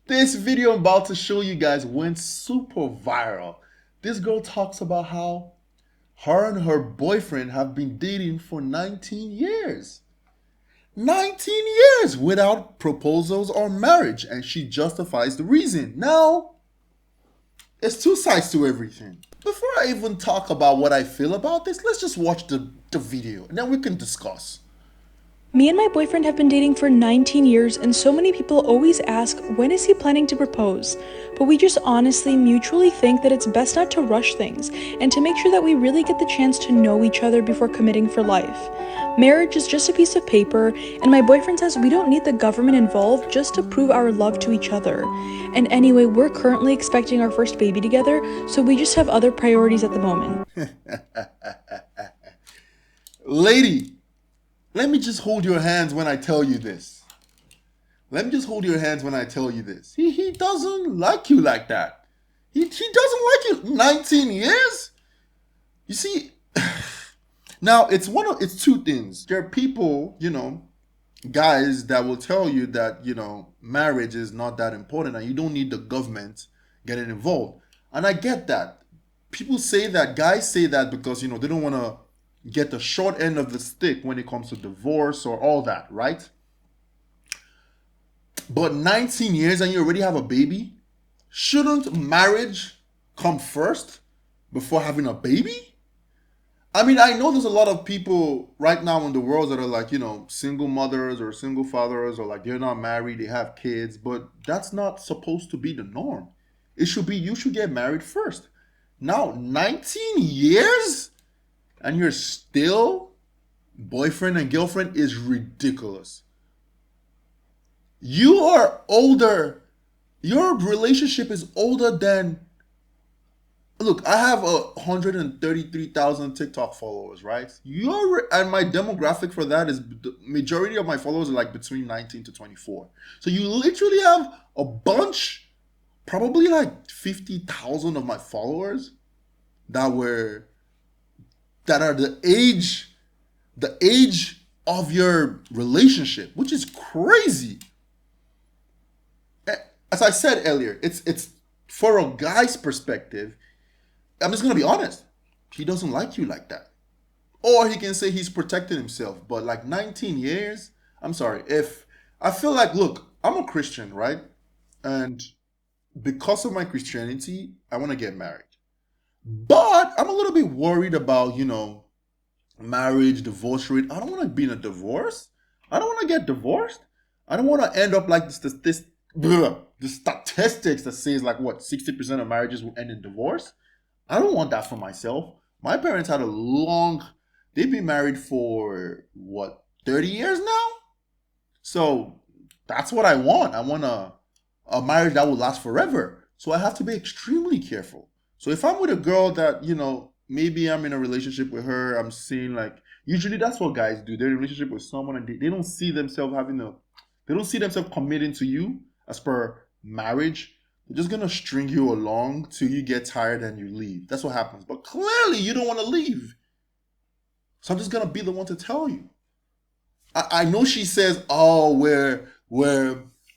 This video I'm about to show you guys went super viral. This girl talks about how her and her boyfriend have been dating for 19 years. 19 years without proposals or marriage, and she justifies the reason. Now, it's two sides to everything. Before I even talk about what I feel about this, let's just watch the video and then we can discuss. Me and my boyfriend have been dating for 19 years, and so many people always ask, when is he planning to propose? But we just honestly mutually think that it's best not to rush things and to make sure that we really get the chance to know each other before committing for life. Marriage is just a piece of paper, and my boyfriend says we don't need the government involved just to prove our love to each other. And anyway, we're currently expecting our first baby together, so we just have other priorities at the moment. Lady, let me just hold your hands when I tell you this. Let me just hold your hands when I tell you this. He doesn't like you like that. He doesn't like you. 19 years? You see, now it's two things. There are people, guys that will tell you that, marriage is not that important and you don't need the government getting involved. And I get that. People say that, guys say that because, they don't want to get the short end of the stick when it comes to divorce or all that, right? But 19 years and you already have a baby? Shouldn't marriage come first before having a baby? I mean, I know there's a lot of people right now in the world that are like, single mothers or single fathers or like they're not married, they have kids, but that's not supposed to be the norm. It should be you should get married first. Now, 19 years and you're still boyfriend and girlfriend is ridiculous. You are older. Your relationship is older than. Look, I have 133,000 TikTok followers, right? And my demographic for that is the majority of my followers are like between 19 to 24. So you literally have a bunch, probably like 50,000 of my followers that were that are the age of your relationship, which is crazy. As I said earlier, it's for a guy's perspective. I'm just gonna be honest. He doesn't like you like that, or he can say he's protecting himself. But like 19 years, I'm sorry. If I feel like, look, I'm a Christian, right? And because of my Christianity, I want to get married. But I'm a little bit worried about, marriage, divorce rate. I don't want to be in a divorce. I don't want to get divorced. I don't want to end up like the statistics that says like what 60% of marriages will end in divorce. I don't want that for myself. My parents had a long. They've been married for what 30 years now. So that's what I want. I want a marriage that will last forever. So I have to be extremely careful. So if I'm with a girl that, maybe I'm in a relationship with her, I'm seeing like, usually that's what guys do. They're in a relationship with someone and they don't see themselves they don't see themselves committing to you as per marriage. They're just gonna string you along till you get tired and you leave. That's what happens. But clearly you don't want to leave. So I'm just gonna be the one to tell you. I know she says, "Oh, where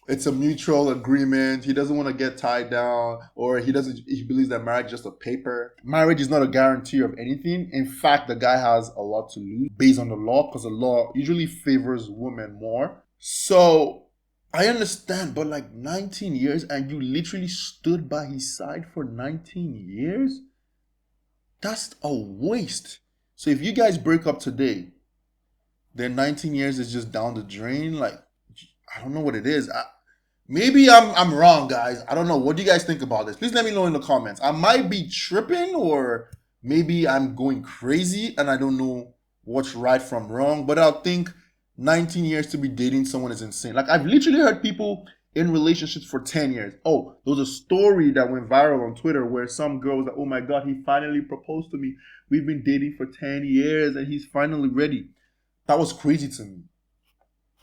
it's a mutual agreement. He doesn't want to get tied down, or he doesn't. He believes that marriage is just a paper. Marriage is not a guarantee of anything. In fact, the guy has a lot to lose based on the law, because the law usually favors women more. So I understand, but like 19 years, and you literally stood by his side for 19 years. That's a waste. So if you guys break up today, then 19 years is just down the drain. Like, I don't know what it is. Maybe I'm wrong, guys. I don't know. What do you guys think about this? Please let me know in the comments. I might be tripping, or maybe I'm going crazy and I don't know what's right from wrong. But I think 19 years to be dating someone is insane. Like, I've literally heard people in relationships for 10 years. Oh, there was a story that went viral on Twitter where some girl was like, "Oh my God, he finally proposed to me. We've been dating for 10 years and he's finally ready." That was crazy to me.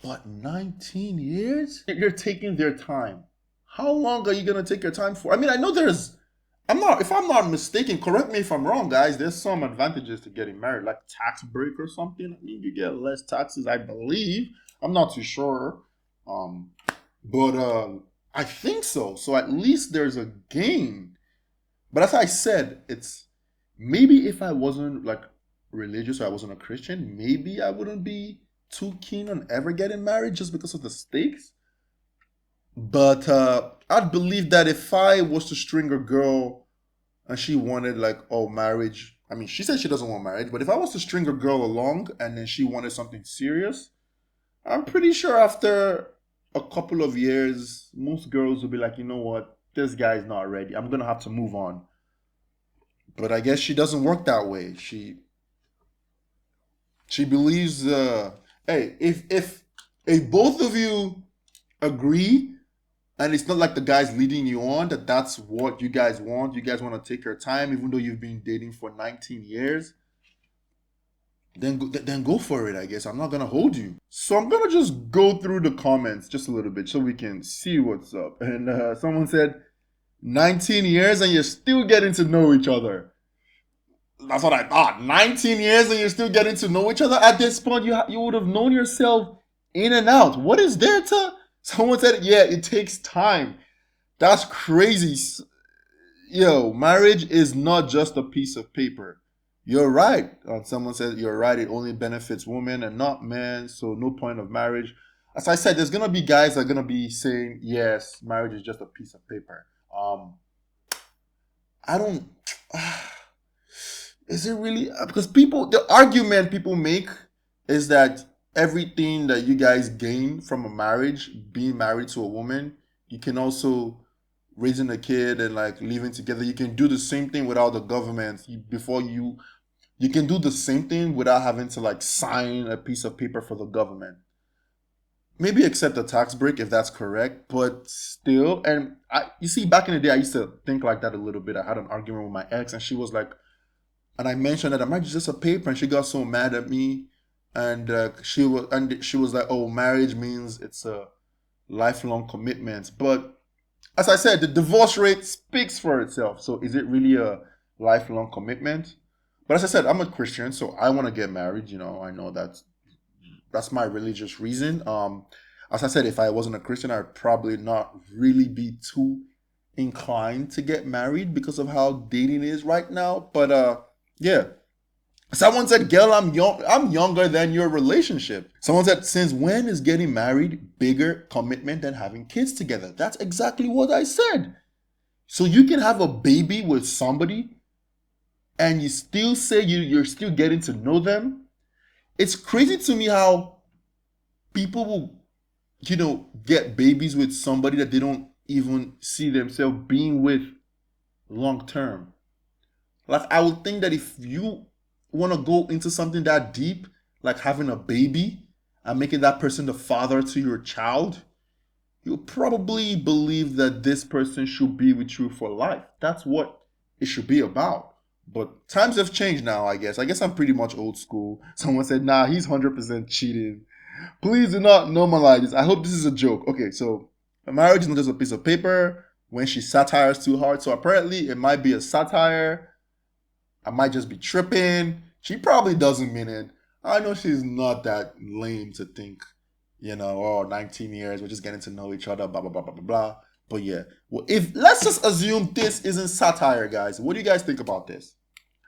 But 19 years? They're taking their time. How long are you going to take your time for? I mean, I know if I'm not mistaken, correct me if I'm wrong, guys, there's some advantages to getting married, like tax break or something. I mean, you get less taxes, I believe. I'm not too sure. Um, but I think so. So at least there's a gain. But as I said, it's maybe if I wasn't like religious or I wasn't a Christian, maybe I wouldn't be too keen on ever getting married just because of the stakes. But I'd believe that if I was to string a girl and she wanted like, oh, marriage. I mean, she said she doesn't want marriage, but if I was to string a girl along and then she wanted something serious, I'm pretty sure after a couple of years, most girls will be like, you know what, this guy's not ready. I'm gonna have to move on. But I guess she doesn't work that way. She believes, hey, if both of you agree, and it's not like the guy's leading you on that that's what you guys want. You guys want to take your time, even though you've been dating for 19 years. Then go for it. I guess I'm not gonna hold you. So I'm gonna just go through the comments just a little bit so we can see what's up. And someone said, 19 years and you're still getting to know each other. That's what I thought. 19 years and you're still getting to know each other. At this point, you would have known yourself in and out. What is there to? Someone said, yeah, it takes time. That's crazy. Yo, marriage is not just a piece of paper. You're right. Someone said, you're right. It only benefits women and not men. So no point of marriage. As I said, there's going to be guys that are going to be saying, yes, marriage is just a piece of paper. I don't. Is it really? Because the argument people make is that everything that you guys gain from a marriage, being married to a woman, you can also raising a kid and like living together. You can do the same thing without the government. You can do the same thing without having to like sign a piece of paper for the government. Maybe accept a tax break if that's correct, but still. And you see, back in the day, I used to think like that a little bit. I had an argument with my ex, and she was like, and I mentioned that marriage is just a paper, and she got so mad at me, and she was like, "Oh, marriage means it's a lifelong commitment." But as I said, the divorce rate speaks for itself. So is it really a lifelong commitment? But as I said, I'm a Christian, so I want to get married. I know that's my religious reason. As I said, if I wasn't a Christian, I'd probably not really be too inclined to get married because of how dating is right now. But yeah. Someone said, "Girl, I'm young. I'm younger than your relationship." Someone said, "Since when is getting married bigger commitment than having kids together?" That's exactly what I said. So you can have a baby with somebody, and you still say you're still getting to know them. It's crazy to me how people will, get babies with somebody that they don't even see themselves being with long term. Like I would think that if you want to go into something that deep, like having a baby and making that person the father to your child, you'll probably believe that this person should be with you for life. That's what it should be about. But times have changed now, I guess. I guess I'm pretty much old school. Someone said, nah, he's 100% cheating. Please do not normalize this. I hope this is a joke. Okay, so a marriage is not just a piece of paper when she satires too hard. So apparently it might be a satire. I might just be tripping. She probably doesn't mean it. I know she's not that lame to think, 19 years, we're just getting to know each other, blah, blah, blah, blah, blah, blah. But yeah, well, let's just assume this isn't satire, guys. What do you guys think about this?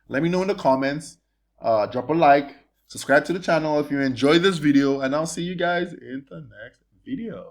Let me know in the comments. Drop a like, subscribe to the channel if you enjoyed this video, and I'll see you guys in the next video.